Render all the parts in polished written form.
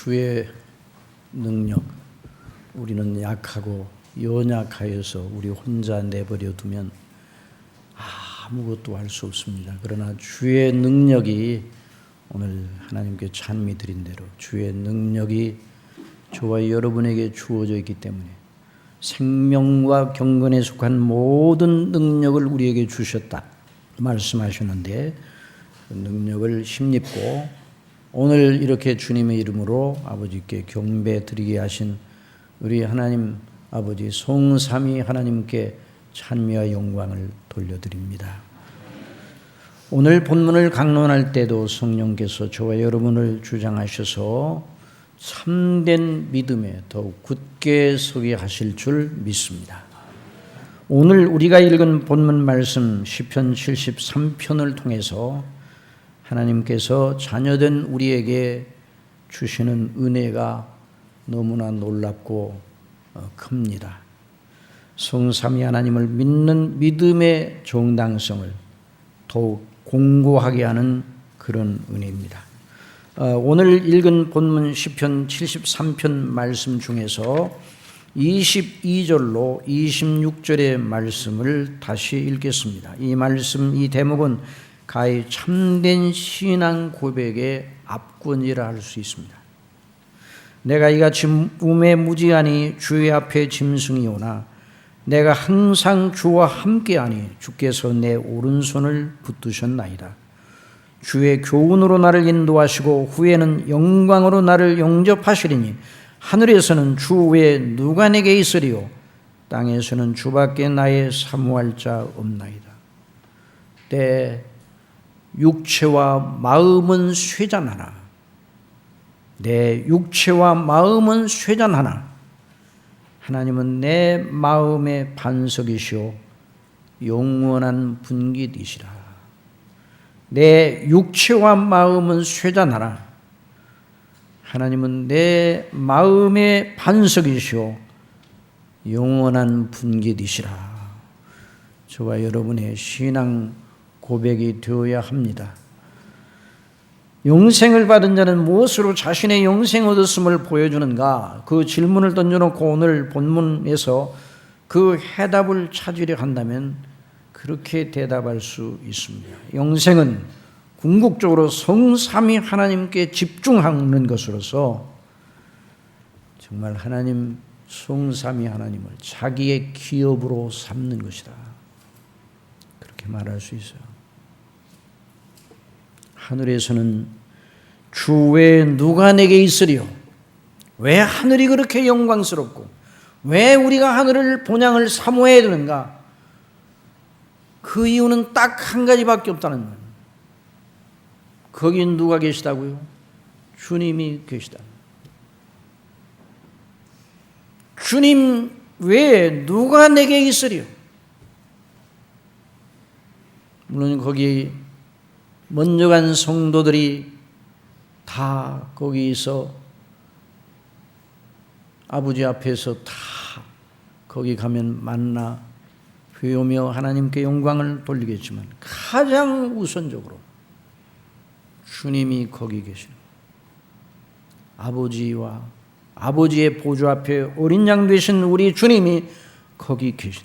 주의 능력, 우리는 약하고 연약하여서 우리 혼자 내버려 두면 아무것도 할 수 없습니다. 그러나 주의 능력이 오늘 하나님께 찬미 드린 대로 주의 능력이 저와 여러분에게 주어져 있기 때문에 생명과 경건에 속한 모든 능력을 우리에게 주셨다 말씀하셨는데, 그 능력을 힘입고 오늘 이렇게 주님의 이름으로 아버지께 경배 드리게 하신 우리 하나님 아버지 성삼위 하나님께 찬미와 영광을 돌려드립니다. 오늘 본문을 강론할 때도 성령께서 저와 여러분을 주장하셔서 참된 믿음에 더욱 굳게 서게 하실 줄 믿습니다. 오늘 우리가 읽은 본문 말씀 시편 73편을 통해서 하나님께서 자녀된 우리에게 주시는 은혜가 너무나 놀랍고 큽니다. 성삼위 하나님을 믿는 믿음의 정당성을 더욱 공고하게 하는 그런 은혜입니다. 오늘 읽은 본문 시편 73편 말씀 중에서 22절로 26절의 말씀을 다시 읽겠습니다. 이 말씀, 이 대목은 가히 참된 신앙 고백의 압권이라 할 수 있습니다. 내가 이같이 우매 무지하니 주의 앞에 짐승이 오나 내가 항상 주와 함께하니 주께서 내 오른손을 붙드셨나이다. 주의 교훈으로 나를 인도하시고 후에는 영광으로 나를 영접하시리니 하늘에서는 주 외에 누가 내게 있으리요 땅에서는 주밖에 나의 사모할 자 없나이다. 내 육체와 마음은 쇠잔하나 내 육체와 마음은 쇠잔하나 하나님은 내 마음의 반석이시오 영원한 분깃이시라. 내 육체와 마음은 쇠잔하나 하나님은 내 마음의 반석이시오 영원한 분깃이시라. 저와 여러분의 신앙 고백이 되어야 합니다. 영생을 받은 자는 무엇으로 자신의 영생 얻었음을 보여주는가? 그 질문을 던져놓고 오늘 본문에서 그 해답을 찾으려 한다면 그렇게 대답할 수 있습니다. 영생은 궁극적으로 성삼위 하나님께 집중하는 것으로서 정말 하나님 성삼위 하나님을 자기의 기업으로 삼는 것이다. 그렇게 말할 수 있어요. 하늘에서는 주 외에 누가 내게 있으리요? 왜 하늘이 그렇게 영광스럽고 왜 우리가 하늘을 본향을 사모해야 되는가? 그 이유는 딱 한 가지밖에 없다는 거예요. 거긴 누가 계시다고요? 주님이 계시다. 주님 외에 누가 내게 있으리요? 물론 거기 먼저 간 성도들이 다 거기서 아버지 앞에서 다 거기 가면 만나 회오며 하나님께 영광을 돌리겠지만 가장 우선적으로 주님이 거기 계시는 아버지와 아버지의 보좌 앞에 어린 양 되신 우리 주님이 거기 계신.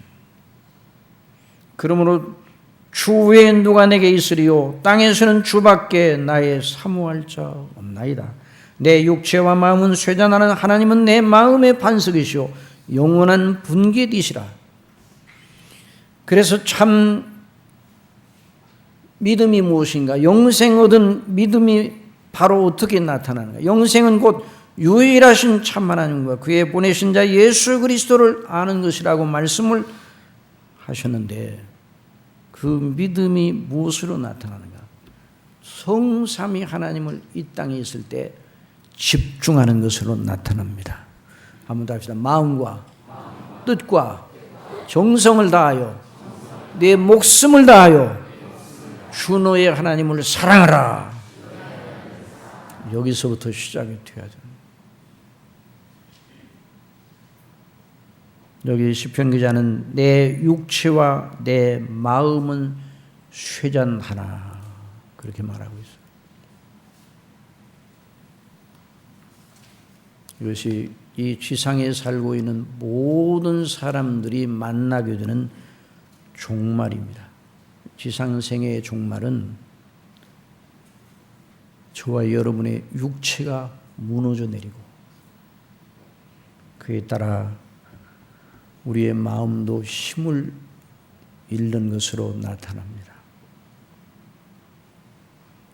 그러므로 주 외에 누가 내게 있으리요? 땅에서는 주밖에 나의 사모할 자 없나이다. 내 육체와 마음은 쇠잔하는 하나님은 내 마음의 반석이시오 영원한 분깃이시라. 그래서 참 믿음이 무엇인가? 영생 얻은 믿음이 바로 어떻게 나타나는가? 영생은 곧 유일하신 참 하나님과 그의 보내신 자 예수 그리스도를 아는 것이라고 말씀을 하셨는데, 그 믿음이 무엇으로 나타나는가? 성삼위 하나님을 이 땅에 있을 때 집중하는 것으로 나타납니다. 한번 더 합시다. 마음과 뜻과 정성을 다하여 내 목숨을 다하여 주 너의 하나님을 사랑하라. 여기서부터 시작이 돼야 됩니다. 여기 시편 기자는 내 육체와 내 마음은 쇠잔하나 그렇게 말하고 있어요. 이것이 이 지상에 살고 있는 모든 사람들이 만나게 되는 종말입니다. 지상생애의 종말은 저와 여러분의 육체가 무너져 내리고 그에 따라 우리의 마음도 힘을 잃는 것으로 나타납니다.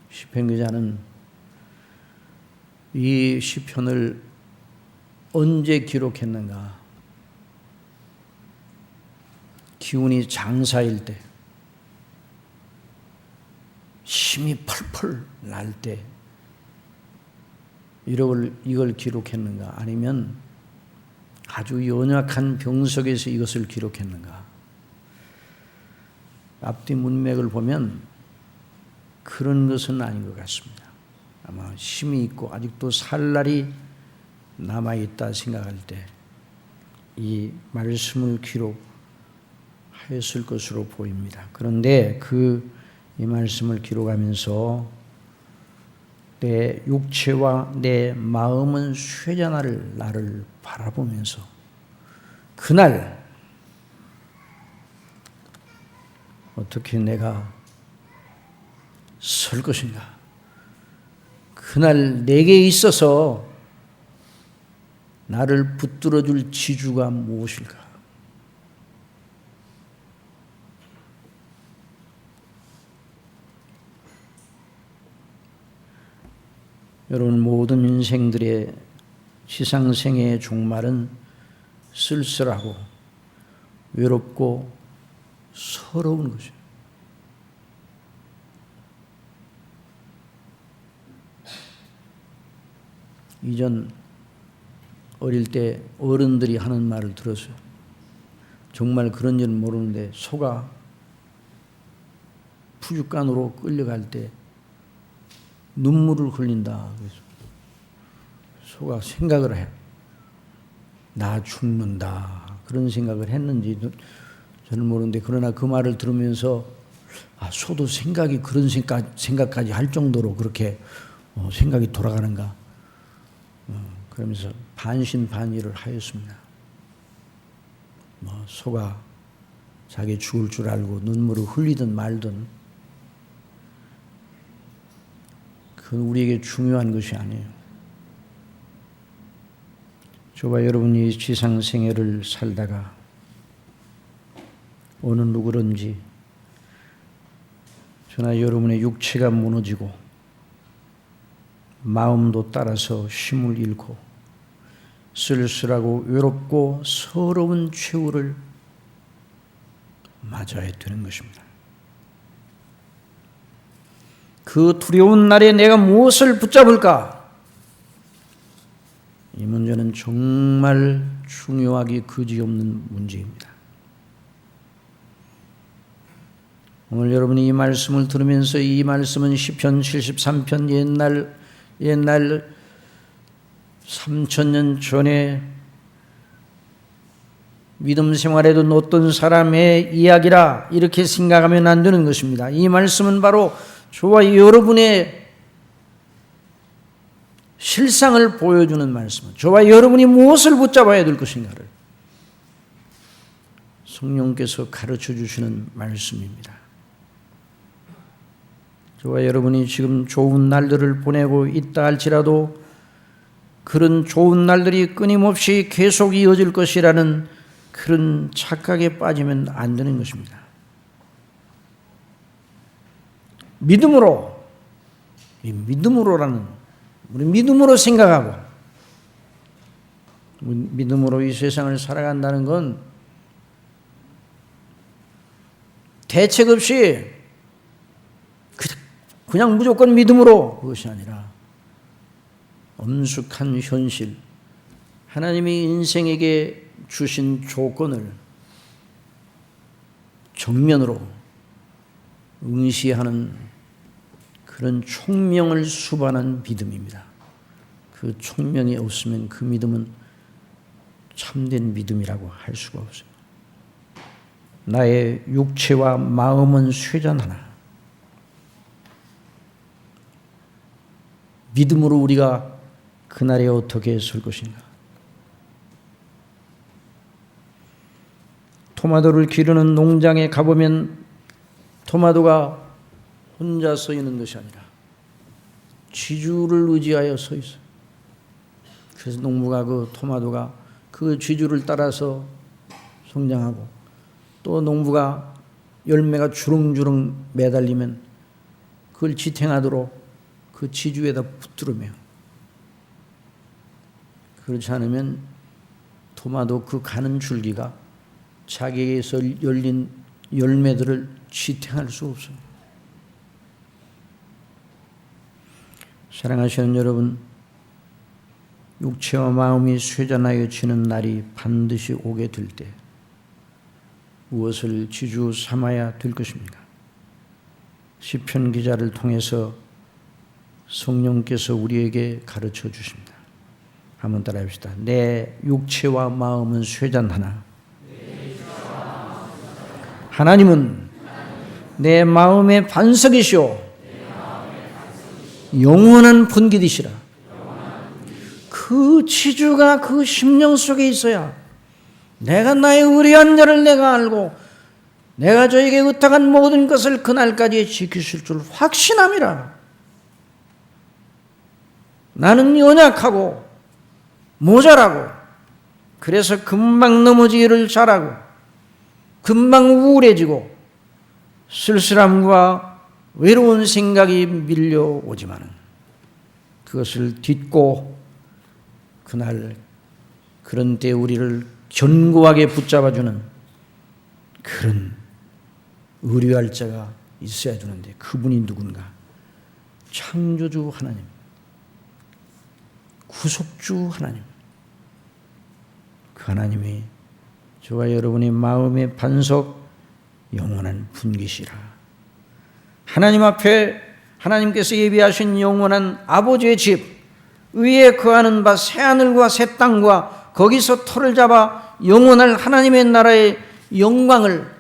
시편 기자는 이 시편을 언제 기록했는가? 기운이 장사일 때, 힘이 펄펄 날 때 이걸 기록했는가? 아니면 아주 연약한 병석에서 이것을 기록했는가? 앞뒤 문맥을 보면 그런 것은 아닌 것 같습니다. 아마 힘이 있고 아직도 살 날이 남아있다 생각할 때 이 말씀을 기록하였을 것으로 보입니다. 그런데 이 말씀을 기록하면서 내 육체와 내 마음은 쇠잔할 나를 바라보면서 그날 어떻게 내가 설 것인가? 그날 내게 있어서 나를 붙들어 줄 지주가 무엇일까? 여러분, 모든 인생들의 지상생애의 종말은 쓸쓸하고 외롭고 서러운 것이에요. 이전 어릴 때 어른들이 하는 말을 들었어요. 정말 그런지는 모르는데 소가 푸죽간으로 끌려갈 때 눈물을 흘린다. 그래서 소가 생각을 해요. 나 죽는다. 그런 생각을 했는지 저는 모르는데 그러나 그 말을 들으면서 소도 생각이 그런 생각까지 할 정도로 그렇게 생각이 돌아가는가. 그러면서 반신반의를 하였습니다. 소가 자기 죽을 줄 알고 눈물을 흘리든 말든 그건 우리에게 중요한 것이 아니에요. 저와 여러분이 지상생애를 살다가 어느 누구든지 저나 여러분의 육체가 무너지고 마음도 따라서 힘을 잃고 쓸쓸하고 외롭고 서러운 최후를 맞아야 되는 것입니다. 그 두려운 날에 내가 무엇을 붙잡을까? 이 문제는 정말 중요하기 그지없는 문제입니다. 오늘 여러분이 이 말씀을 들으면서 이 말씀은 시편 73편 옛날 3000년 전에 믿음 생활에도 놓던 사람의 이야기라 이렇게 생각하면 안 되는 것입니다. 이 말씀은 바로 저와 여러분의 실상을 보여주는 말씀은 저와 여러분이 무엇을 붙잡아야 될 것인가를 성령께서 가르쳐 주시는 말씀입니다. 저와 여러분이 지금 좋은 날들을 보내고 있다 할지라도 그런 좋은 날들이 끊임없이 계속 이어질 것이라는 그런 착각에 빠지면 안 되는 것입니다. 우리 믿음으로 생각하고 믿음으로 이 세상을 살아간다는 건 대책 없이 그냥 무조건 믿음으로 그것이 아니라 엄숙한 현실, 하나님이 인생에게 주신 조건을 정면으로 응시하는 그런 총명을 수반한 믿음입니다. 그 총명이 없으면 그 믿음은 참된 믿음이라고 할 수가 없어요. 나의 육체와 마음은 쇠잔하나 믿음으로 우리가 그날에 어떻게 설 것인가? 토마토를 기르는 농장에 가보면 토마토가 혼자 서 있는 것이 아니라 쥐주를 의지하여 서 있어요. 그래서 농부가 그 토마토가 그 쥐주를 따라서 성장하고, 또 농부가 열매가 주렁주렁 매달리면 그걸 지탱하도록 그 쥐주에다 붙들으며, 그렇지 않으면 토마토 그 가는 줄기가 자기에게서 열린 열매들을 지탱할 수 없어요. 사랑하시는 여러분, 육체와 마음이 쇠잔하여 지는 날이 반드시 오게 될 때 무엇을 지주 삼아야 될 것입니까? 시편 기자를 통해서 성령께서 우리에게 가르쳐 주십니다. 한번 따라합시다. 내 육체와 마음은 쇠잔하나 하나님은 내 마음의 반석이시오 영원한 분깃이시라. 그 지주가 그 심령 속에 있어야 내가 나의 의리한 자를 내가 알고 내가 저에게 의탁한 모든 것을 그날까지 지키실 줄 확신함이라. 나는 연약하고 모자라고, 그래서 금방 넘어지기를 잘하고 금방 우울해지고 쓸쓸함과 외로운 생각이 밀려오지만은 그것을 딛고 그날 그런 때 우리를 견고하게 붙잡아주는 그런 의뢰할 자가 있어야 되는데, 그분이 누군가? 창조주 하나님, 구속주 하나님. 그 하나님이 저와 여러분의 마음의 반석, 영원한 분깃이라. 하나님 앞에 하나님께서 예비하신 영원한 아버지의 집 위에 거하는 바 새하늘과 새 땅과 거기서 터를 잡아 영원할 하나님의 나라의 영광을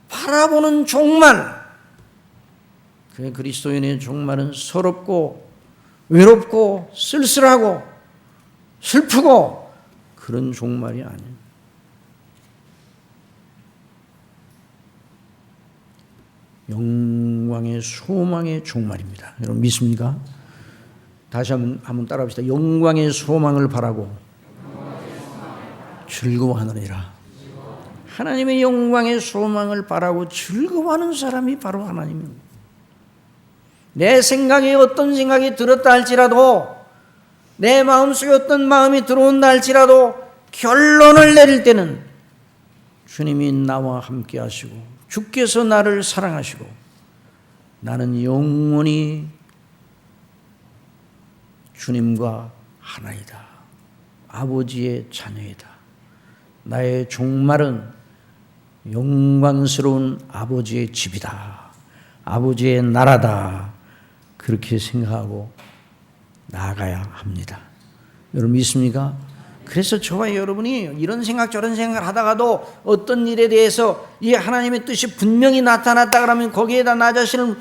바라보는 종말. 그 그리스도인의 종말은 서럽고 외롭고 쓸쓸하고 슬프고 그런 종말이 아니에요. 영광의 소망의 종말입니다. 여러분 믿습니까? 다시 한번 따라합시다. 영광의 소망을 바라고 즐거워하느니라. 하나님의 영광의 소망을 바라고 즐거워하는 사람이 바로 하나님입니다. 내 생각에 어떤 생각이 들었다 할지라도, 내 마음속에 어떤 마음이 들어온다 할지라도 결론을 내릴 때는 주님이 나와 함께 하시고 주께서 나를 사랑하시고 나는 영원히 주님과 하나이다. 아버지의 자녀이다. 나의 종말은 영광스러운 아버지의 집이다. 아버지의 나라다. 그렇게 생각하고 나아가야 합니다. 여러분 믿습니까? 그래서 저와 여러분이 이런 생각 저런 생각을 하다가도 어떤 일에 대해서 이 하나님의 뜻이 분명히 나타났다 그러면 거기에다 나 자신을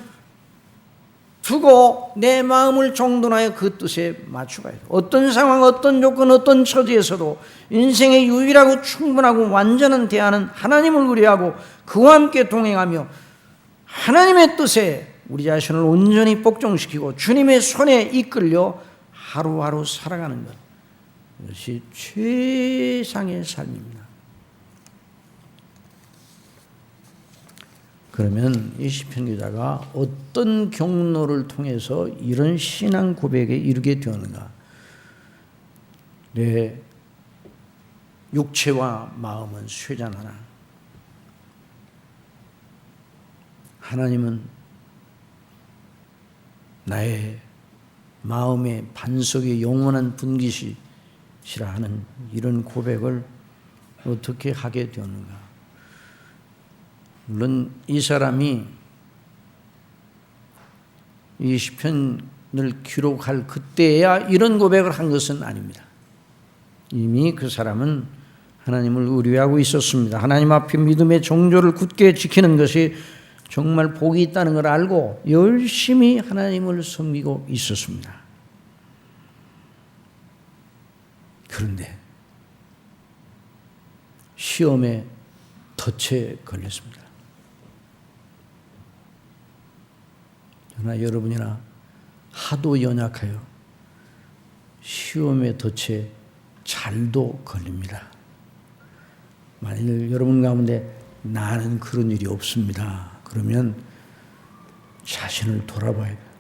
두고 내 마음을 정돈하여 그 뜻에 맞춰가야 돼요. 어떤 상황, 어떤 조건, 어떤 처지에서도 인생의 유일하고 충분하고 완전한 대안은 하나님을 의뢰하고 그와 함께 동행하며 하나님의 뜻에 우리 자신을 온전히 복종시키고 주님의 손에 이끌려 하루하루 살아가는 것, 이것이 최상의 삶입니다. 그러면 이 시편 기자가 어떤 경로를 통해서 이런 신앙 고백에 이르게 되었는가? 내 육체와 마음은 쇠잔하나 하나님은 나의 마음의 반석의 영원한 분깃이시라 하는 이런 고백을 어떻게 하게 되었는가? 물론 이 사람이 이 시편을 기록할 그때야 이런 고백을 한 것은 아닙니다. 이미 그 사람은 하나님을 의뢰하고 있었습니다. 하나님 앞에 믿음의 정조를 굳게 지키는 것이 정말 복이 있다는 걸 알고 열심히 하나님을 섬기고 있었습니다. 그런데 시험에 덫에 걸렸습니다. 저나 여러분이나 하도 연약하여 시험의 덫에 잘도 걸립니다. 만일 여러분 가운데 나는 그런 일이 없습니다. 그러면 자신을 돌아봐야 돼요.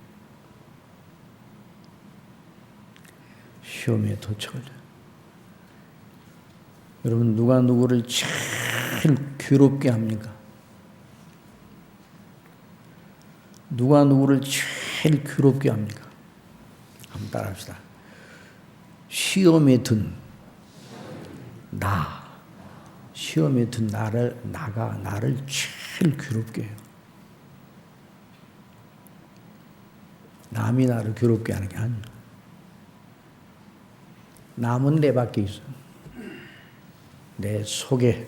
시험에 덫에 걸려요. 여러분 누가 누구를 제일 괴롭게 합니까? 누가 누구를 제일 괴롭게 합니까? 한번 따라합시다. 시험에 든 나. 시험에 든 나가 나를 제일 괴롭게 해요. 남이 나를 괴롭게 하는 게 아니야. 남은 내 밖에 있어. 내 속에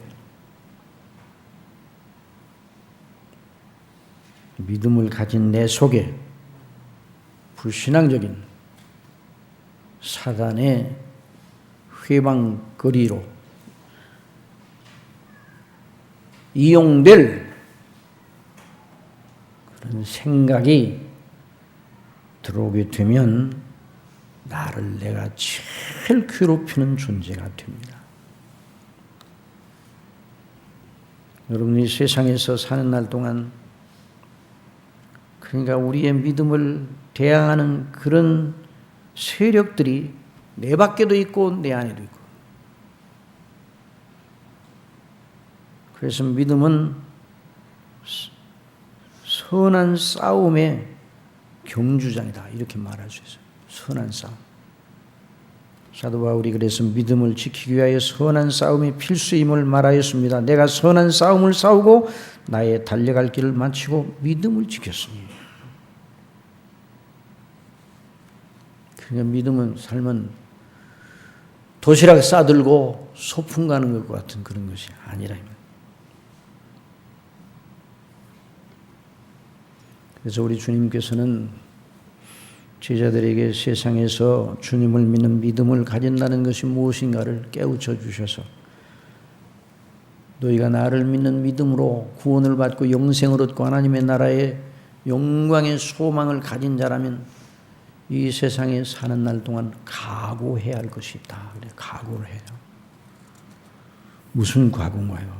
믿음을 가진 내 속에 불신앙적인 사단의 회방거리로 이용될 그런 생각이 들어오게 되면 나를 내가 제일 괴롭히는 존재가 됩니다. 여러분이 세상에서 사는 날 동안 그러니까 우리의 믿음을 대항하는 그런 세력들이 내 밖에도 있고 내 안에도 있고 그래서 믿음은 선한 싸움의 경주장이다 이렇게 말할 수 있어요. 선한 싸움. 사도 바울이 그래서 믿음을 지키기 위하여 선한 싸움이 필수임을 말하였습니다. 내가 선한 싸움을 싸우고 나의 달려갈 길을 마치고 믿음을 지켰으니. 그러니까 믿음은 삶은 도시락 싸들고 소풍 가는 것과 같은 그런 것이 아니라. 그래서 우리 주님께서는 제자들에게 세상에서 주님을 믿는 믿음을 가진다는 것이 무엇인가를 깨우쳐 주셔서 너희가 나를 믿는 믿음으로 구원을 받고 영생을 얻고 하나님의 나라의 영광의 소망을 가진 자라면 이 세상에 사는 날 동안 각오해야 할 것이 있다. 그래, 각오를 해요. 무슨 각오인가요?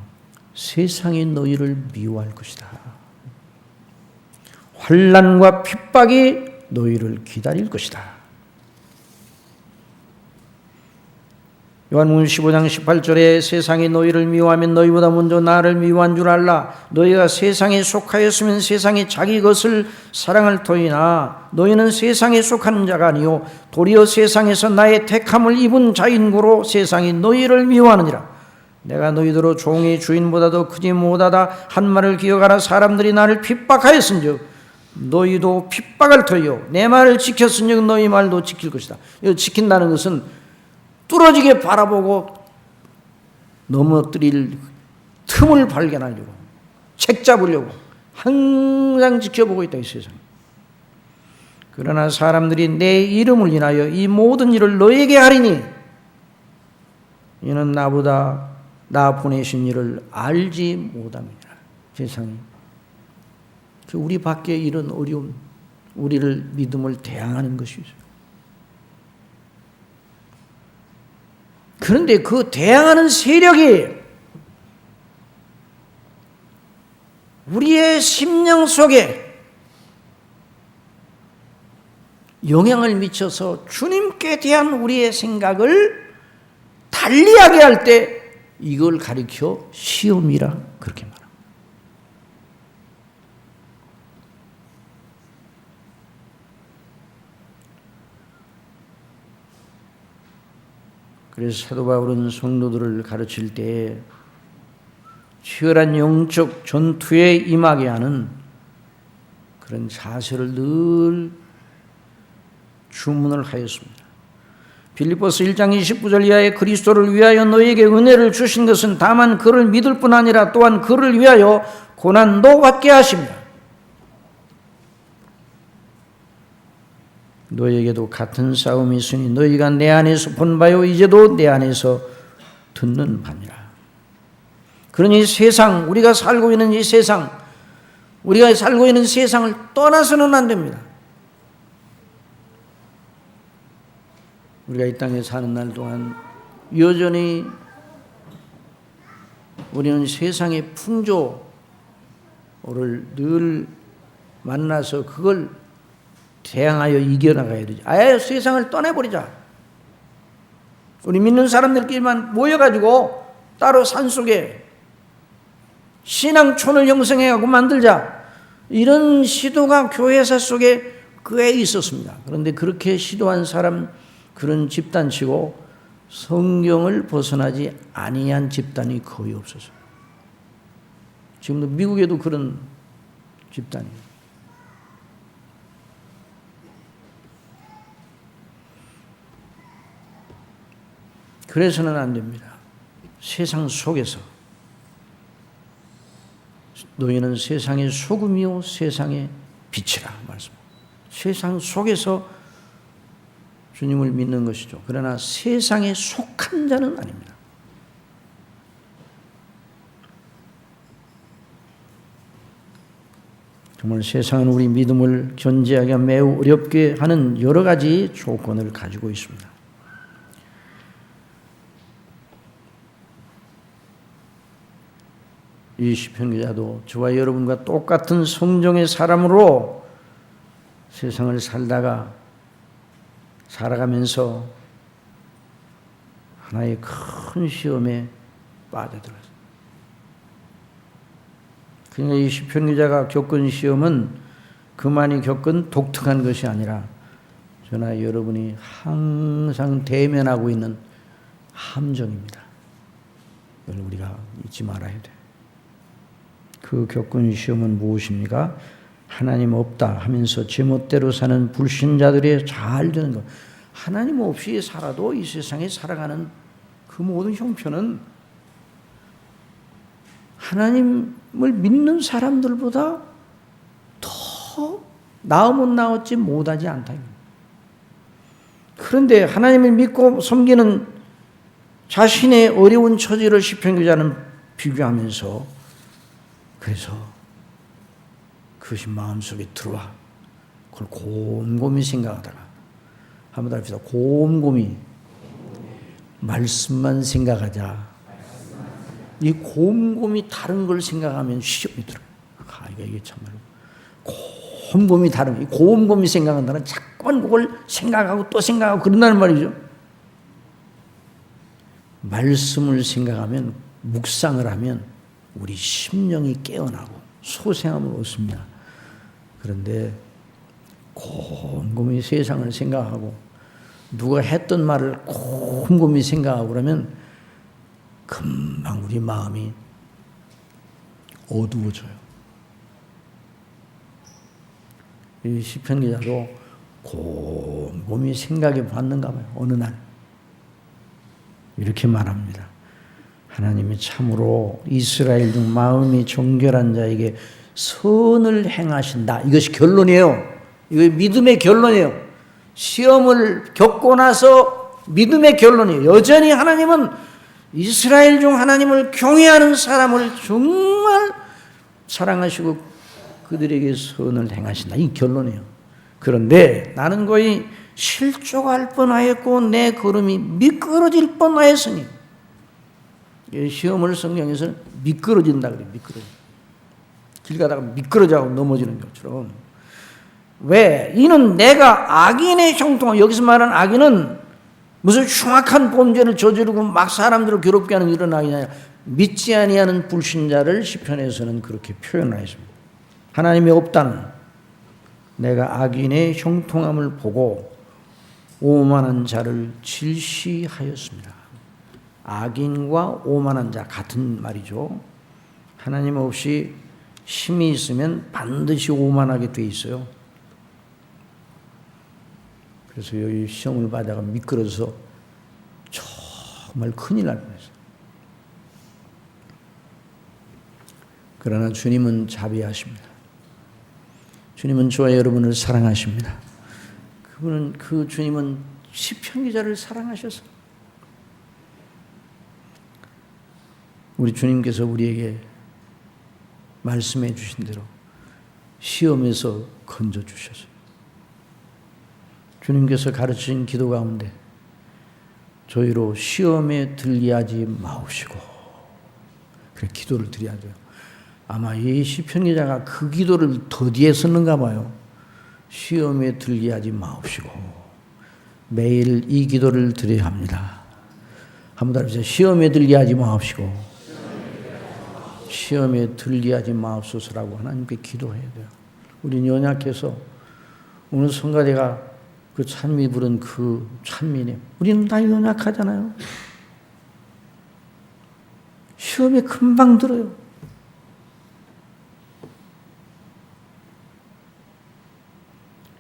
세상이 너희를 미워할 것이다. 환난과 핍박이 너희를 기다릴 것이다. 요한복음 15장 18절에 세상이 너희를 미워하면 너희보다 먼저 나를 미워한 줄 알라. 너희가 세상에 속하였으면 세상이 자기 것을 사랑할 터이나 너희는 세상에 속하는 자가 아니요 도리어 세상에서 나의 택함을 입은 자인고로 세상이 너희를 미워하느니라. 내가 너희더러 종이 주인보다도 크지 못하다 한 말을 기억하라. 사람들이 나를 핍박하였은즉 너희도 핍박할 터이요 내 말을 지켰으니 너희 말도 지킬 것이다. 이거 지킨다는 것은 뚫어지게 바라보고 넘어뜨릴 틈을 발견하려고 책 잡으려고 항상 지켜보고 있다 이 세상에. 그러나 사람들이 내 이름을 인하여 이 모든 일을 너에게 하리니 이는 나보다 나 보내신 일을 알지 못함이라. 세상에 우리 밖에 이런 어려움, 우리를 믿음을 대항하는 것이죠. 그런데 그 대항하는 세력이 우리의 심령 속에 영향을 미쳐서 주님께 대한 우리의 생각을 달리하게 할 때 이걸 가리켜 시험이라 그렇게 말합니다. 그래서 사도 바울은 성도들을 가르칠 때 치열한 영적 전투에 임하게 하는 그런 자세를 늘 주문을 하였습니다. 빌립보서 1장 29절 이하에 그리스도를 위하여 너에게 은혜를 주신 것은 다만 그를 믿을 뿐 아니라 또한 그를 위하여 고난도 받게 하십니다. 너희에게도 같은 싸움이 있으니 너희가 내 안에서 본 바요 이제도 내 안에서 듣는 바니라. 그러니 세상, 우리가 살고 있는 이 세상, 우리가 살고 있는 세상을 떠나서는 안 됩니다. 우리가 이 땅에 사는 날 동안 여전히 우리는 세상의 풍조를 늘 만나서 그걸 대항하여 이겨나가야 되지. 아예 세상을 떠나버리자. 우리 믿는 사람들끼리만 모여가지고 따로 산속에 신앙촌을 형성해가고 만들자. 이런 시도가 교회사 속에 꽤 있었습니다. 그런데 그렇게 시도한 사람, 그런 집단치고 성경을 벗어나지 아니한 집단이 거의 없었어요. 지금도 미국에도 그런 집단이에요. 그래서는 안 됩니다. 세상 속에서 너희는 세상의 소금이요 세상의 빛이라 말씀. 세상 속에서 주님을 믿는 것이죠. 그러나 세상에 속한 자는 아닙니다. 정말 세상은 우리 믿음을 견제하기가 매우 어렵게 하는 여러 가지 조건을 가지고 있습니다. 이 시편 기자도 저와 여러분과 똑같은 성정의 사람으로 세상을 살아가면서 하나의 큰 시험에 빠져들었어요. 그러니까 이 시편 기자가 겪은 시험은 그만이 겪은 독특한 것이 아니라 저나 여러분이 항상 대면하고 있는 함정입니다. 이걸 우리가 잊지 말아야 돼요. 그 겪은 시험은 무엇입니까? 하나님 없다 하면서 제멋대로 사는 불신자들의 잘 되는 것. 하나님 없이 살아도 이 세상에 살아가는 그 모든 형편은 하나님을 믿는 사람들보다 더 나으면 나았지 못하지 않다. 그런데 하나님을 믿고 섬기는 자신의 어려운 처지를 시편 기자는 비교하면서 그래서 그것이 마음속에 들어와 그걸 곰곰이 생각하다가 한번 더 합시다. 곰곰이 말씀만 생각하자. 이 곰곰이 다른 걸 생각하면 시험이 들어요. 이게 참말로 곰곰이 다른, 곰곰이 생각한다는 자꾸만 그걸 생각하고 또 생각하고 그런다는 말이죠. 말씀을 생각하면, 묵상을 하면 우리 심령이 깨어나고 소생함을 얻습니다. 그런데 곰곰이 세상을 생각하고 누가 했던 말을 곰곰이 생각하고 그러면 금방 우리 마음이 어두워져요. 이 시편 기자도 곰곰이 생각해 봤는가 봐요. 어느 날 이렇게 말합니다. 하나님이 참으로 이스라엘 중 마음이 정결한 자에게 선을 행하신다. 이것이 결론이에요. 이거 믿음의 결론이에요. 시험을 겪고 나서 믿음의 결론이에요. 여전히 하나님은 이스라엘 중 하나님을 경외하는 사람을 정말 사랑하시고 그들에게 선을 행하신다. 이 결론이에요. 그런데 나는 거의 실족할 뻔하였고 내 걸음이 미끄러질 뻔하였으니, 시험을 성경에서는 미끄러진다 그래요. 길 가다가 미끄러져서 넘어지는 것처럼. 왜? 이는 내가 악인의 형통, 여기서 말하는 악인은 무슨 흉악한 범죄를 저지르고 막 사람들을 괴롭게 하는 이런 악인이 아니라 믿지 아니하는 불신자를 시편에서는 그렇게 표현하였습니다. 하나님이 없다는, 내가 악인의 형통함을 보고 오만한 자를 질시하였습니다. 악인과 오만한 자 같은 말이죠. 하나님 없이 힘이 있으면 반드시 오만하게 돼 있어요. 그래서 여기 시험을 받다가 미끄러져서 정말 큰일 날 뻔했어요. 그러나 주님은 자비하십니다. 주님은 저와 여러분을 사랑하십니다. 그 주님은 시편 기자를 사랑하셔서 우리 주님께서 우리에게 말씀해 주신 대로 시험에서 건져 주셨어요. 주님께서 가르치신 기도 가운데 저희로 시험에 들게 하지 마옵시고, 그래 기도를 드려야 돼요. 아마 이 시편 기자가 그 기도를 더디에 썼는가 봐요. 시험에 들게 하지 마옵시고, 매일 이 기도를 드려야 합니다. 한번 더 해주세요. 시험에 들게 하지 마옵시고, 시험에 들게 하지 마옵소서라고 하나님께 기도해야 돼요. 우리는 연약해서 오늘 성가대가 그 찬미 부른 그 찬미님, 우리는 다 연약하잖아요. 시험에 금방 들어요.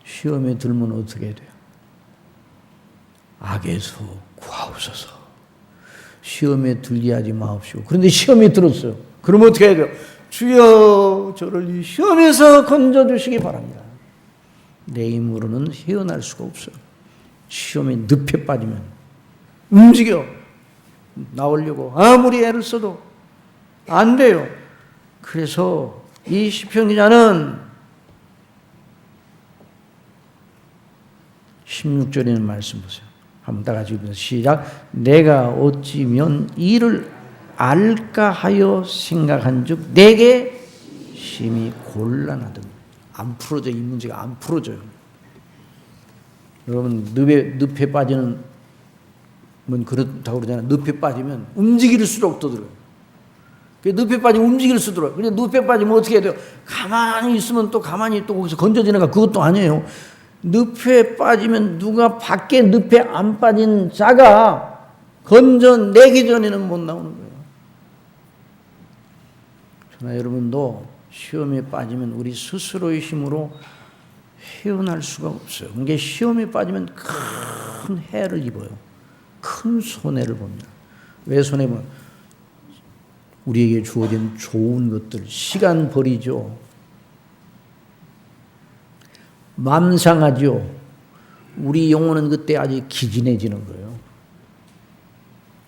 시험에 들면 어떻게 돼요? 악에서 구하옵소서. 시험에 들게 하지 마옵시고. 그런데 시험에 들었어요. 그러면 어떻게 해야 돼요? 주여 저를 이 시험에서 건져주시기 바랍니다. 내 힘으로는 헤어날 수가 없어요. 시험에 늪에 빠지면 움직여 나오려고 아무리 애를 써도 안 돼요. 그래서 이 시편 기자는 16절에 있는 말씀 보세요. 한번 다 같이 읽어보세요. 시작. 내가 어찌면 이를 알까 하여 생각한 즉 내게 심히 곤란하더니. 안 풀어져. 이 문제가 안 풀어져요. 여러분 늪에 빠지는 뭐 그렇다고 그러잖아요. 늪에 빠지면 움직일수록 더 들어요. 늪에 빠지면 움직일수록. 근데 늪에 빠지면 어떻게 해야 돼요? 가만히 있으면 또 가만히 또 거기서 건져지는가? 그것도 아니에요. 늪에 빠지면 누가 밖에 늪에 안 빠진 자가 건져내기 전에는 못 나오는 거예요. 저나 여러분도 시험에 빠지면 우리 스스로의 힘으로 헤어날 수가 없어요. 그게 시험에 빠지면 큰 해를 입어요. 큰 손해를 봅니다. 왜 손해보면 우리에게 주어진 좋은 것들, 시간 버리죠. 맘 상하죠. 우리 영혼은 그때 아주 기진해지는 거예요.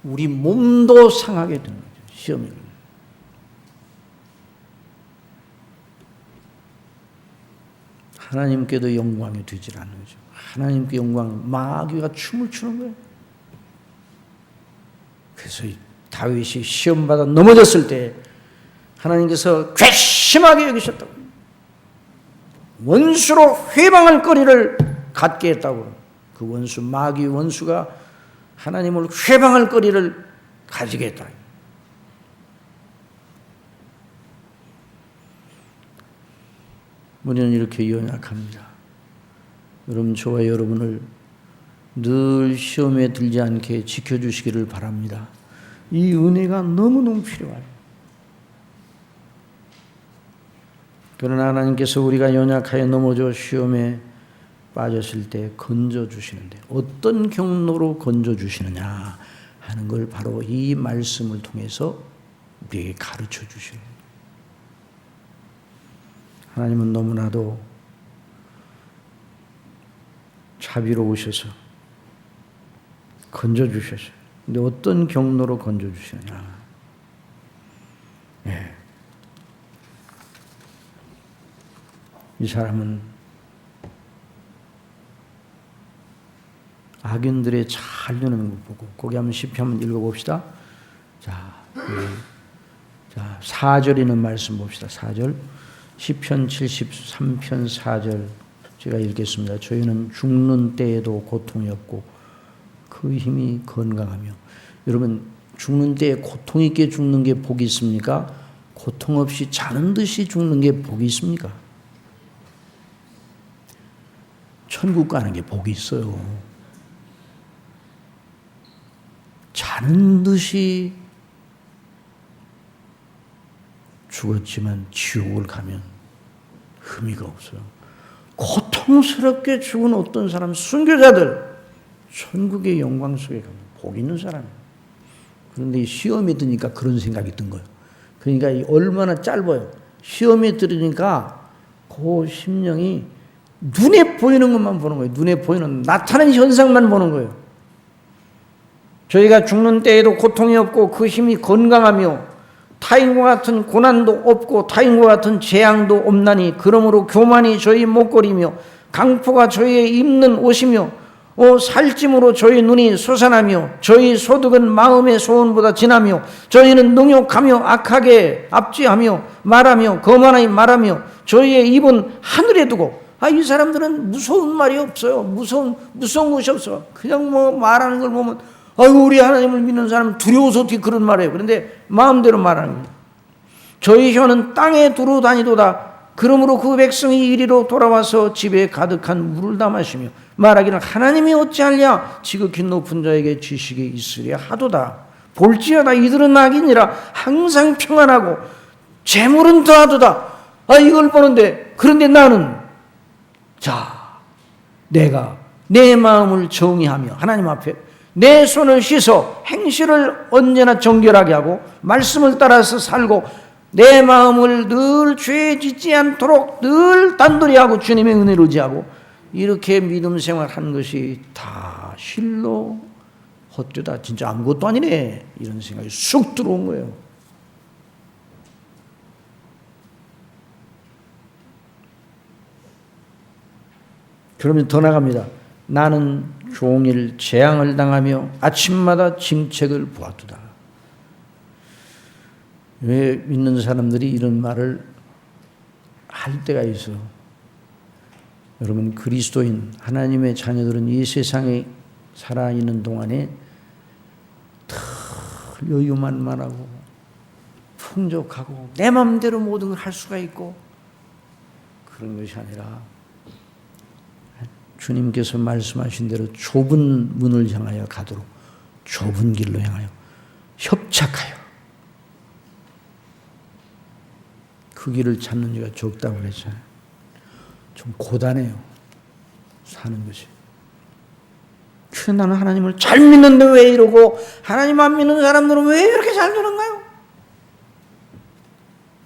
우리 몸도 상하게 되는 거죠. 시험에. 하나님께도 영광이 되질 않는 거죠. 하나님께 영광, 마귀가 춤을 추는 거예요. 그래서 다윗이 시험받아 넘어졌을 때 하나님께서 괘씸하게 여기셨다고. 원수로 회방할 거리를 갖게 했다고. 그 원수, 마귀 원수가 하나님을 회방할 거리를 가지게 했다. 우리는 이렇게 연약합니다. 여러분, 저와 여러분을 늘 시험에 들지 않게 지켜주시기를 바랍니다. 이 은혜가 너무너무 필요해요. 그러나 하나님께서 우리가 연약하여 넘어져 시험에 빠졌을 때 건져주시는데 어떤 경로로 건져주시느냐 하는 걸 바로 이 말씀을 통해서 우리에게 가르쳐 주시는 거예요. 하나님은 너무나도 자비로우셔서 건져주셨어요. 근데 어떤 경로로 건져주시느냐. 네. 이 사람은 악인들의 잘 되는 것 보고, 거기 한번 시편 한번 읽어봅시다. 자, 4절 있는 말씀 봅시다. 4절. 시편 73편 4절 제가 읽겠습니다. 저희는 죽는 때에도 고통이 없고 그 힘이 건강하며. 여러분, 죽는 때에 고통 있게 죽는 게 복이 있습니까? 고통 없이 자는 듯이 죽는 게 복이 있습니까? 천국 가는 게 복이 있어요. 자는 듯이 죽었지만 지옥을 가면 의미가 없어요. 고통스럽게 죽은 어떤 사람, 순교자들 천국의 영광 속에 가면 복 있는 사람이에요. 그런데 시험에 드니까 그런 생각이 든 거예요. 그러니까 얼마나 짧아요. 시험에 들으니까 그 심령이 눈에 보이는 것만 보는 거예요. 눈에 보이는 나타나는 현상만 보는 거예요. 저희가 죽는 때에도 고통이 없고 그 힘이 건강하며 타인과 같은 고난도 없고 타인과 같은 재앙도 없나니 그러므로 교만이 저희 목걸이며 강포가 저희의 입는 옷이며 살찜으로 저희 눈이 솟아나며 저희 소득은 마음의 소원보다 진하며 저희는 능욕하며 악하게 압제하며 말하며 거만하게 말하며 저희의 입은 하늘에 두고 이 사람들은 무서운 말이 없어요. 무서운 것이 없어. 그냥 말하는 걸 보면 우리 하나님을 믿는 사람은 두려워서 어떻게 그런 말을 해요. 그런데 마음대로 말하는 거예요. 저희 혀는 땅에 두루 다니도다. 그러므로 그 백성이 이리로 돌아와서 집에 가득한 물을 다 마시며 말하기를 하나님이 어찌하랴 지극히 높은 자에게 지식이 있으랴 하도다. 볼지어다 이들은 악인이라 항상 평안하고 재물은 더하도다. 이걸 보는데 그런데 나는 내가 내 마음을 정의하며 하나님 앞에 내 손을 씻어 행실을 언제나 정결하게 하고 말씀을 따라서 살고 내 마음을 늘 죄 짓지 않도록 늘 단돌이 하고 주님의 은혜를 의지하고 이렇게 믿음 생활하는 것이 다 실로 헛되다. 진짜 아무것도 아니네. 이런 생각이 쑥 들어온 거예요. 그러면 더 나갑니다. 나는 종일 재앙을 당하며 아침마다 짐책을 보았도다. 왜 믿는 사람들이 이런 말을 할 때가 있어? 여러분, 그리스도인 하나님의 자녀들은 이 세상에 살아있는 동안에 늘 여유만만하고 풍족하고 내 마음대로 모든 걸 할 수가 있고 그런 것이 아니라 주님께서 말씀하신 대로 좁은 문을 향하여 가도록 좁은 길로 향하여 협착하여 그 길을 찾는 이가 적다고 그랬잖아요. 좀 고단해요. 사는 것이. 그래서 나는 하나님을 잘 믿는데 왜 이러고 하나님 안 믿는 사람들은 왜 이렇게 잘 되는가요?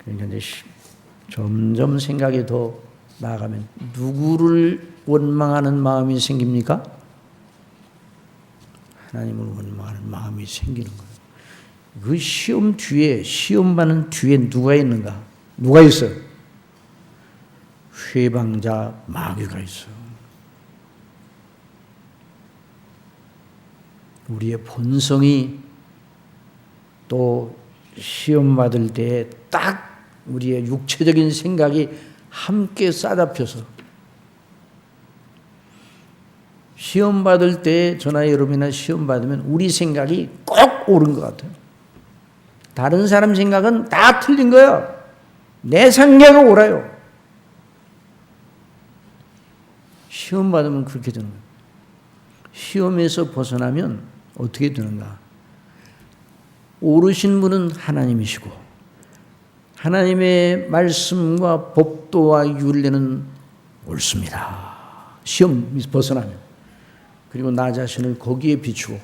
그러니까 이제 점점 생각이 더 나아가면 누구를 원망하는 마음이 생깁니까? 하나님을 원망하는 마음이 생기는 거예요. 그 시험 받는 뒤에 누가 있는가? 누가 있어요? 회방자 마귀가 있어요. 우리의 본성이 또 시험 받을 때 딱 우리의 육체적인 생각이 함께 싸잡혀서 시험 받을 때 저나 여러분이나 시험 받으면 우리 생각이 꼭 옳은 것 같아요. 다른 사람 생각은 다 틀린 거예요. 내 생각은 옳아요. 시험 받으면 그렇게 되는 거예요. 시험에서 벗어나면 어떻게 되는가? 오르신 분은 하나님이시고 하나님의 말씀과 법도와 윤례는 옳습니다. 시험에서 벗어나면. 그리고 나 자신을 거기에 비추고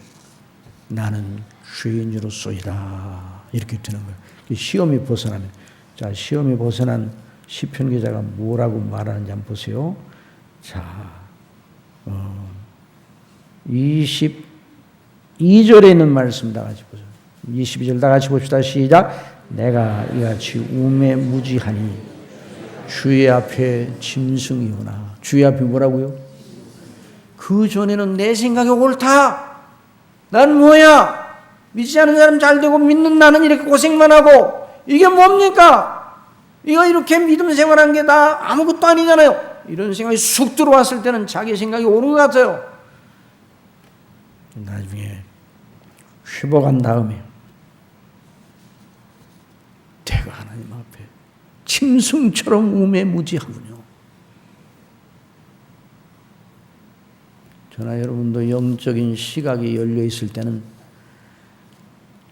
나는 죄인으로서이다. 이렇게 되는 거예요. 시험이 벗어나면. 자, 시험이 벗어난 시편 기자가 뭐라고 말하는지 한번 보세요. 자, 22절에 있는 말씀 다 같이 보죠. 22절 다 같이 봅시다. 시작. 내가 이같이 우매무지하니 주의 앞에 짐승이오나. 주의 앞에 뭐라고요? 그 전에는 내 생각이 옳다. 난 뭐야? 믿지 않는 사람 잘 되고 믿는 나는 이렇게 고생만 하고 이게 뭡니까? 이거 이렇게 믿음 생활한 게 다 아무것도 아니잖아요. 이런 생각이 쑥 들어왔을 때는 자기 생각이 옳은 것 같아요. 나중에 회복한 다음에 내가 하나님 앞에 짐승처럼 우매무지하군요. 저나 여러분도 영적인 시각이 열려 있을 때는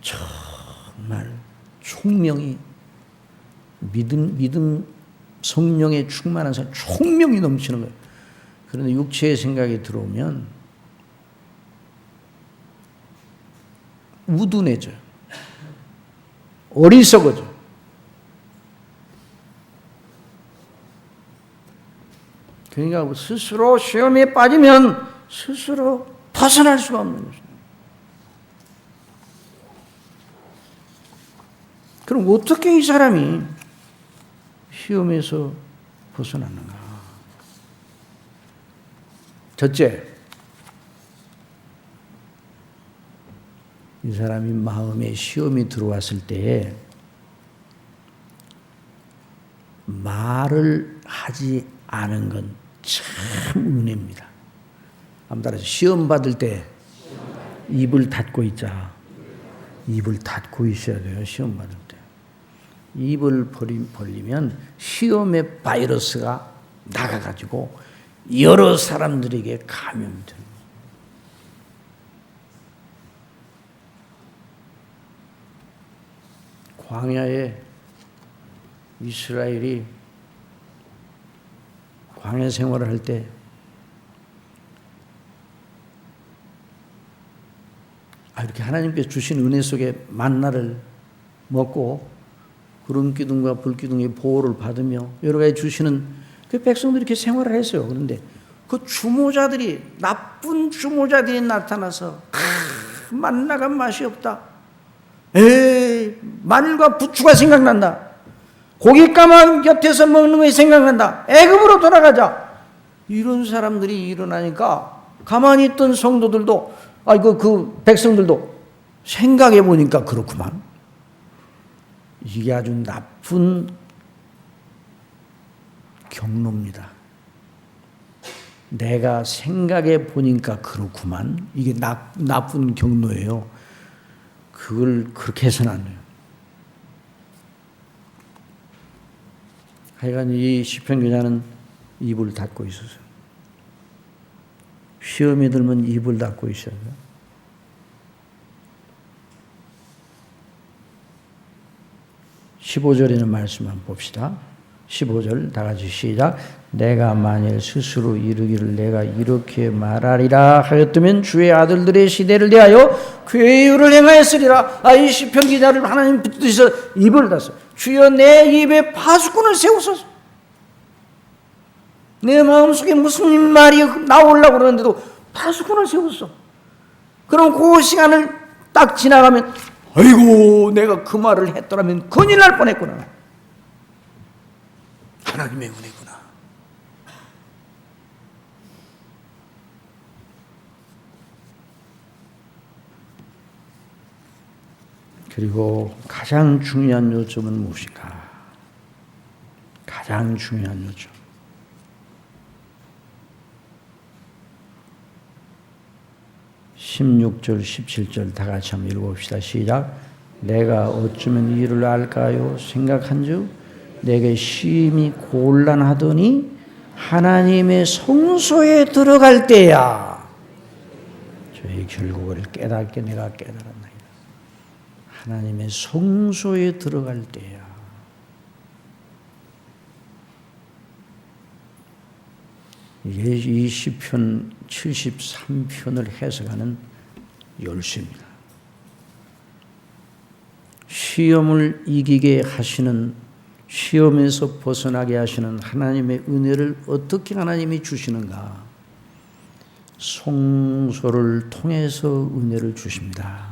정말 총명이 믿음 성령에 충만한 사람 총명이 넘치는 거예요. 그런데 육체의 생각이 들어오면 우둔해져요. 어리석어져. 그러니까 스스로 시험에 빠지면 스스로 벗어날 수가 없는 것입니다. 그럼 어떻게 이 사람이 시험에서 벗어났는가? 첫째, 이 사람이 마음에 시험이 들어왔을 때에 말을 하지 않은 건 참 은혜입니다. 한번 따라서 시험 받을 때 입을 닫고 있자. 입을 닫고 있어야 돼요. 시험 받을 때. 입을 벌리면 시험의 바이러스가 나가가지고 여러 사람들에게 감염돼요. 광야에 이스라엘이 광야 생활을 할 때 이렇게 하나님께서 주신 은혜 속에 만나를 먹고 구름 기둥과 불 기둥의 보호를 받으며 여러 가지 주시는 그 백성들이 이렇게 생활을 했어요. 그런데 그 주모자들이 나쁜 주모자들이 나타나서 만나가 맛이 없다. 에이, 마늘과 부추가 생각난다. 고깃가마 곁에서 먹는 것이 생각난다. 애굽으로 돌아가자. 이런 사람들이 일어나니까 가만히 있던 성도들도 그 백성들도 생각해 보니까 그렇구만. 이게 아주 나쁜 경로입니다. 내가 생각해 보니까 그렇구만. 이게 나쁜 경로예요. 그걸 그렇게 해서는 안 돼요. 하여간 이 시편 기자는 입을 닫고 있었어요. 시험이 들면 입을 닫고 있어요. 15절에 있는 말씀 한번 봅시다. 15절 다 같이 시작. 내가 만일 스스로 이르기를 내가 이렇게 말하리라 하였다면 주의 아들들의 시대를 대하여 괴유를 행하였으리라. 이 시편 기자를 하나님 붙드셔서 입을 닫았어요. 주여 내 입에 파수꾼을 세우소서. 내 마음속에 무슨 말이 나오려고 그러는데도 파수꾼을 세웠어. 그럼 그 시간을 딱 지나가면 아이고 내가 그 말을 했더라면 큰일 날 뻔했구나. 하나님의 은혜구나. 그리고 가장 중요한 요점은 무엇인가? 가장 중요한 요점. 16절, 17절 다 같이 한번 읽어봅시다. 시작. 내가 어쩌면 이를 알까요? 생각한즉 내게 심히 곤란하더니 하나님의 성소에 들어갈 때야 저희 결국을 깨닫게 내가 깨달았나이다. 하나님의 성소에 들어갈 때야. 이게 이 시편 73편을 해석하는 열쇠입니다. 시험을 이기게 하시는, 시험에서 벗어나게 하시는 하나님의 은혜를 어떻게 하나님이 주시는가? 성소를 통해서 은혜를 주십니다.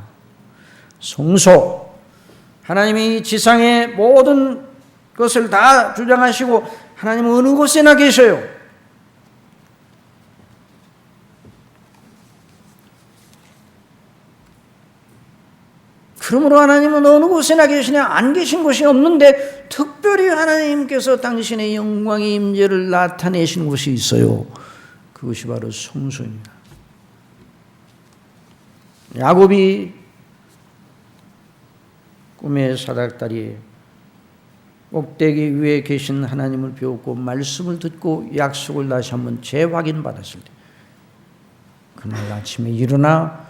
성소, 하나님이 지상의 모든 것을 다 주장하시고 하나님은 어느 곳에나 계셔요. 그러므로 하나님은 어느 곳에나 계시냐? 안 계신 곳이 없는데 특별히 하나님께서 당신의 영광의 임재를 나타내신 곳이 있어요. 그것이 바로 성소입니다. 야곱이 꿈의 사닥다리에 꼭대기 위에 계신 하나님을 배웠고 말씀을 듣고 약속을 다시 한번 재확인받았을 때 그날 아침에 일어나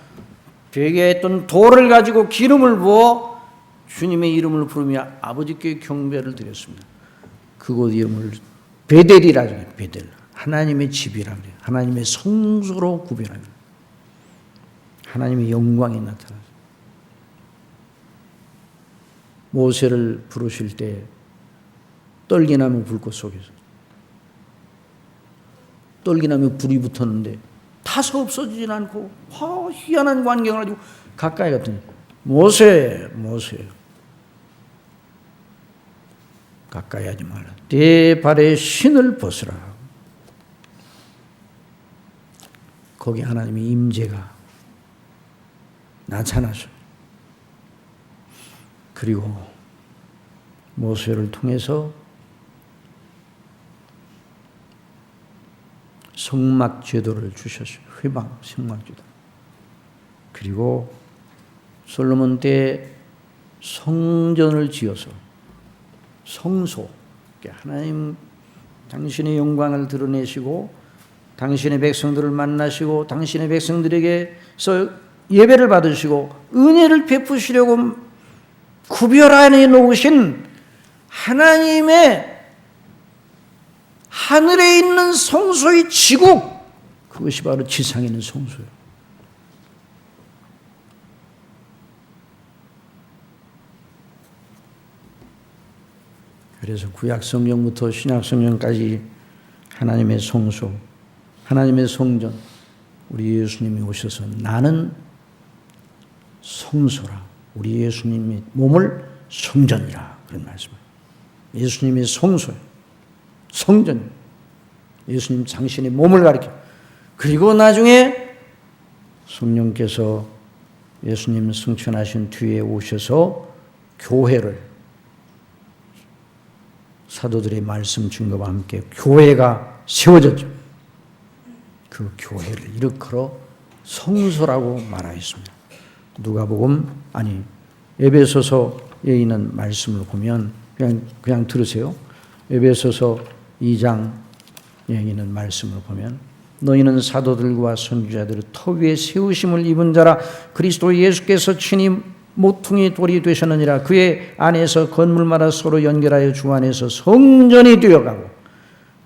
벽에 있던 돌을 가지고 기름을 부어 주님의 이름을 부르며 아버지께 경배를 드렸습니다. 그곳 이름을 베델이라고 해요. 베델. 하나님의 집이라고 해요. 하나님의 성소로 구별합니다. 하나님의 영광이 나타나서 모세를 부르실 때 떨기나무 불꽃 속에서 떨기나무 불이 붙었는데 타서 없어지진 않고 희한한 광경을 가지고 가까이 갔더니 모세 가까이 하지 마라. 내 발에 신을 벗으라. 거기 하나님의 임재가 나타나서 그리고 모세를 통해서 성막 제도를 주셨어요. 회방 성막 제도. 그리고 솔로몬 때 성전을 지어서 성소, 하나님 당신의 영광을 드러내시고 당신의 백성들을 만나시고 당신의 백성들에게서 예배를 받으시고 은혜를 베푸시려고 구별안에 놓으신 하나님의 하늘에 있는 성소의 지국, 그것이 바로 지상에 있는 성소예요. 그래서 구약 성경부터 신약 성경까지 하나님의 성소, 하나님의 성전, 우리 예수님이 오셔서 나는 성소라, 우리 예수님의 몸을 성전이라 그런 말씀이에요. 예수님의 성소예요. 성전. 예수님 당신의 몸을 가리켜. 그리고 나중에 성령께서 예수님 승천하신 뒤에 오셔서 교회를 사도들의 말씀 증거와 함께 교회가 세워졌죠. 그 교회를 일컬어 성소라고 말하였습니다. 누가복음 에베소서에 있는 말씀을 보면 그냥 들으세요. 에베소서 2장에 있는 말씀을 보면 너희는 사도들과 선지자들의 터 위에 세우심을 입은 자라 그리스도 예수께서 친히 모퉁이 돌이 되셨느니라. 그의 안에서 건물마다 서로 연결하여 주 안에서 성전이 되어가고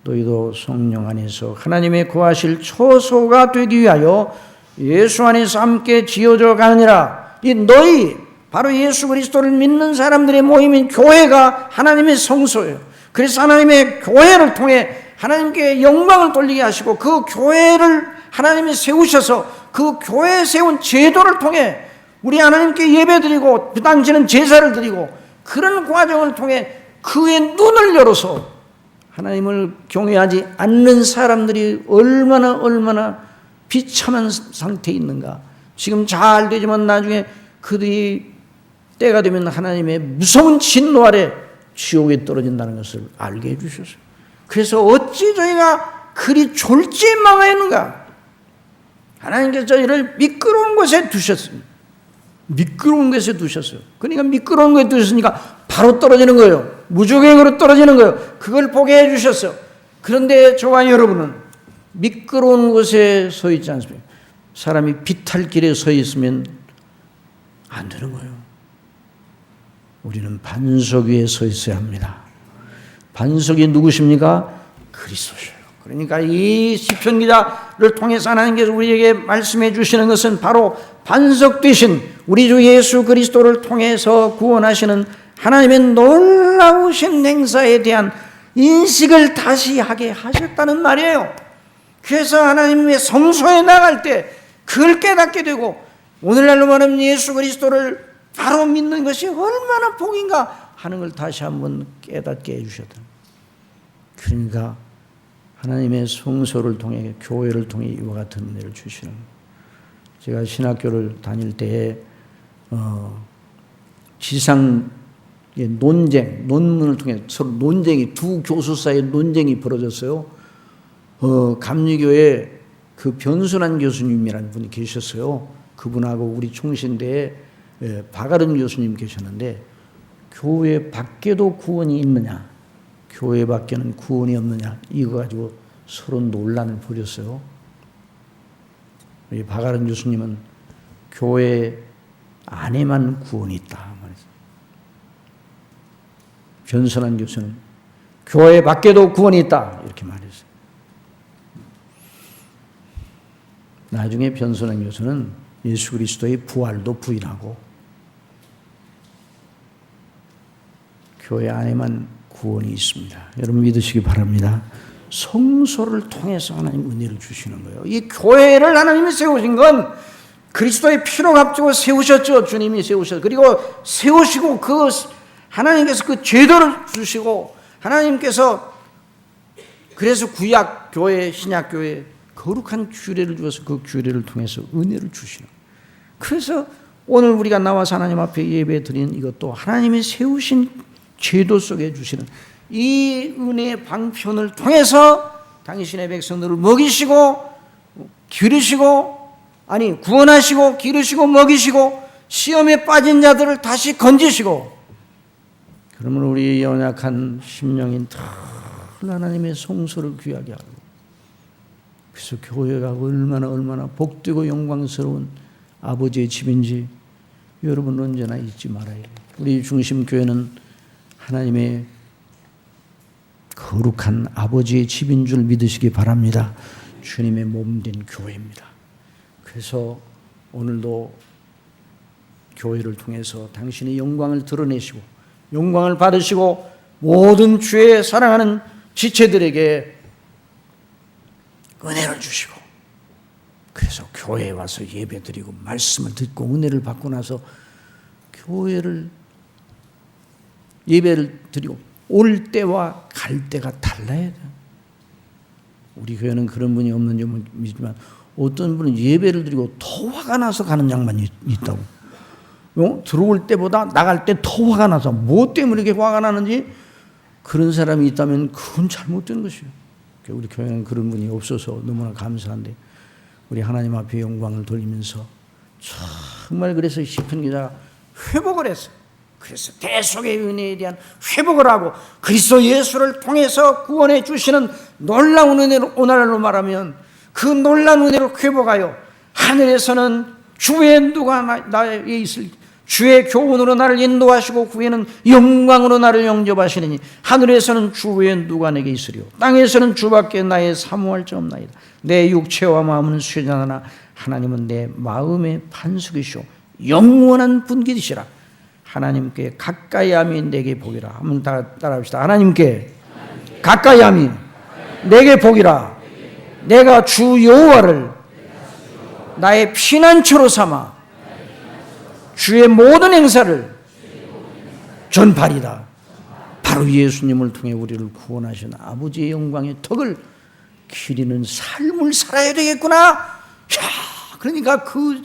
너희도 성령 안에서 하나님의 거하실 처소가 되기 위하여 예수 안에서 함께 지어져 가느니라. 이 너희 바로 예수 그리스도를 믿는 사람들의 모임인 교회가 하나님의 성소예요. 그래서 하나님의 교회를 통해 하나님께 영광을 돌리게 하시고 그 교회를 하나님이 세우셔서 그 교회에 세운 제도를 통해 우리 하나님께 예배드리고 그 당시는 제사를 드리고 그런 과정을 통해 그의 눈을 열어서 하나님을 경외하지 않는 사람들이 얼마나 비참한 상태에 있는가. 지금 잘 되지만 나중에 그들이 때가 되면 하나님의 무서운 진노 아래 지옥에 떨어진다는 것을 알게 해주셨어요. 그래서 어찌 저희가 그리 졸지망하였는가. 하나님께서 저희를 미끄러운 곳에 두셨습니다. 미끄러운 곳에 두셨어요. 그러니까 미끄러운 곳에 두셨으니까 바로 떨어지는 거예요. 무조건으로 떨어지는 거예요. 그걸 보게 해주셨어요. 그런데 저와 여러분은 미끄러운 곳에 서 있지 않습니까? 사람이 비탈길에 서 있으면 안 되는 거예요. 우리는 반석 위에 서 있어야 합니다. 반석이 누구십니까? 그리스도셔요. 그러니까 이 시편 기자를 통해서 하나님께서 우리에게 말씀해 주시는 것은 바로 반석 되신 우리 주 예수 그리스도를 통해서 구원하시는 하나님의 놀라우신 행사에 대한 인식을 다시 하게 하셨다는 말이에요. 그래서 하나님의 성소에 나갈 때 그걸 깨닫게 되고 오늘날로 말하면 예수 그리스도를 바로 믿는 것이 얼마나 복인가 하는 걸 다시 한번 깨닫게 해주셨다. 그러니까 하나님의 성소를 통해 교회를 통해 이와 같은 은혜를 주시는 거예요. 제가 신학교를 다닐 때에 지상의 논문을 통해 서로 논쟁이 두 교수 사이에 논쟁이 벌어졌어요. 감리교에 그 변순환 교수님이라는 분이 계셨어요. 그분하고 우리 총신대에 박아른 교수님 계셨는데 교회 밖에도 구원이 있느냐, 교회 밖에는 구원이 없느냐 이거 가지고 서로 논란을 벌였어요. 이 박아른 교수님은 교회 안에만 구원이 있다 말했어요. 변순환 교수는 교회 밖에도 구원이 있다 이렇게 말했어요. 나중에 변순환 교수는 예수 그리스도의 부활도 부인하고 교회 안에만 구원이 있습니다. 여러분 믿으시기 바랍니다. 성소를 통해서 하나님 은혜를 주시는 거예요. 이 교회를 하나님이 세우신 건 그리스도의 피로 값주고 세우셨죠. 주님이 세우셨죠. 그리고 세우시고 하나님께서 그 제도를 주시고 하나님께서 그래서 구약 교회, 신약 교회 거룩한 규례를 주어서 그 규례를 통해서 은혜를 주시는 거예요. 그래서 오늘 우리가 나와서 하나님 앞에 예배 드리는 이것도 하나님이 세우신 제도 속에 주시는 이 은혜의 방편을 통해서 당신의 백성들을 먹이시고 기르시고 구원하시고 기르시고 먹이시고 시험에 빠진 자들을 다시 건지시고 그러면 우리 연약한 심령인 하나님의 성소를 귀하게 하고 그래서 교회가 얼마나 복되고 영광스러운 아버지의 집인지 여러분 언제나 잊지 말아야 해요. 우리 중심교회는 하나님의 거룩한 아버지의 집인 줄 믿으시기 바랍니다. 주님의 몸된 교회입니다. 그래서 오늘도 교회를 통해서 당신의 영광을 드러내시고 영광을 받으시고 모든 주의 사랑하는 지체들에게 은혜를 주시고 그래서 교회에 와서 예배드리고 말씀을 듣고 은혜를 받고 나서 예배를 드리고 올 때와 갈 때가 달라야 돼요. 우리 교회는 그런 분이 없는지 믿지만 어떤 분은 예배를 드리고 더 화가 나서 가는 양반이 있다고. 들어올 때보다 나갈 때 더 화가 나서 뭐 때문에 이렇게 화가 나는지 그런 사람이 있다면 그건 잘못된 것이에요. 우리 교회는 그런 분이 없어서 너무나 감사한데 우리 하나님 앞에 영광을 돌리면서 정말 그래서 시편 기자가 회복을 했어요. 그래서 대속의 은혜에 대한 회복을 하고 그리스도 예수를 통해서 구원해 주시는 놀라운 은혜로 오늘날로 말하면 그 놀라운 은혜로 회복하여 하늘에서는 주의 누가 나에 있을 주의 교훈으로 나를 인도하시고 후에는 영광으로 나를 영접하시느니 하늘에서는 주의 누가 내게 있으리요 땅에서는 주밖에 나의 사모할 자 없나이다. 내 육체와 마음은 쇠잔하나 하나님은 내 마음의 반석이시오 영원한 분깃이시라. 하나님께 가까이함이 내게 복이라. 한번 따라합시다. 하나님께 가까이함이 내게 복이라. 내가 주 여호와를 나의 피난처로 삼아 주의 모든 행사를 전파리다. 바로 예수님을 통해 우리를 구원하신 아버지의 영광의 덕을 기리는 삶을 살아야 되겠구나. 그러니까 그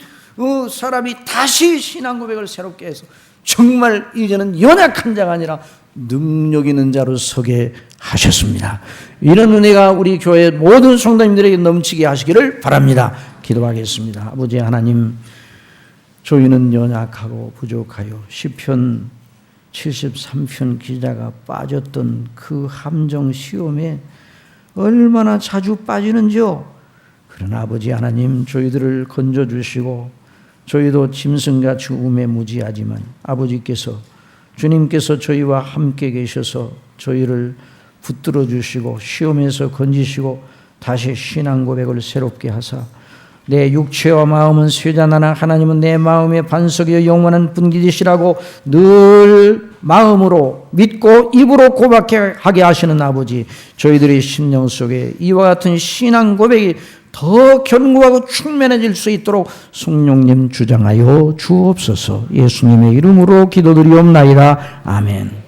사람이 다시 신앙 고백을 새롭게 해서 정말 이제는 연약한 자가 아니라 능력 있는 자로 서게 하셨습니다. 이런 은혜가 우리 교회 모든 성도님들에게 넘치게 하시기를 바랍니다. 기도하겠습니다. 아버지 하나님, 저희는 연약하고 부족하여 시편 73편 기자가 빠졌던 그 함정 시험에 얼마나 자주 빠지는지요. 그러나 아버지 하나님, 저희들을 건져주시고 저희도 짐승같이 우매무지하지만 아버지께서 주님께서 저희와 함께 계셔서 저희를 붙들어 주시고 시험에서 건지시고 다시 신앙 고백을 새롭게 하사 내 육체와 마음은 쇠잔하나 하나님은 내 마음의 반석이여 영원한 분깃이시라고 늘 마음으로 믿고 입으로 고백하게 하시는 아버지, 저희들의 심령 속에 이와 같은 신앙 고백이 더 견고하고 충만해질 수 있도록 성령님 주장하여 주옵소서. 예수님의 이름으로 기도드리옵나이다. 아멘.